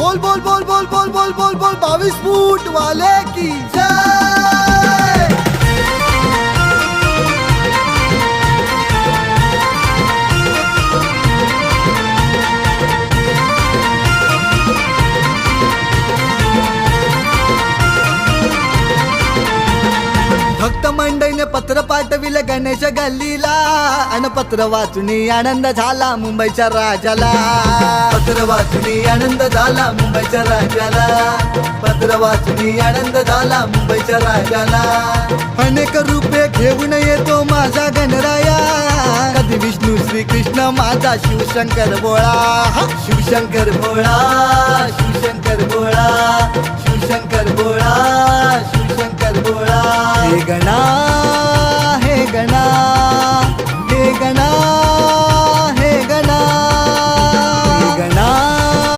बोल बोल बोल बोल बोल बोल बोल बोल 22 फूट वाले की जय। भक्त मंडळीने पत्र पाठविले गणेश गल्लीला अन पत्र वाचुनी आनंद झाला मुंबईच्या राजाला। पत्र वाचुनी आनंद झाला मुंबईच्या राजाला। पत्र वाचुनी आनंद झाला मुंबईच्या राजाला। अनेक रूपे घेऊन येतो माझा गणराया, कधी विष्णू श्री कृष्ण माझा शिवशंकर भोळा। शिवशंकर भोळा शिवशंकर भोळा शिवशंकर भोळा शिवशंकर भोळा। हे गणा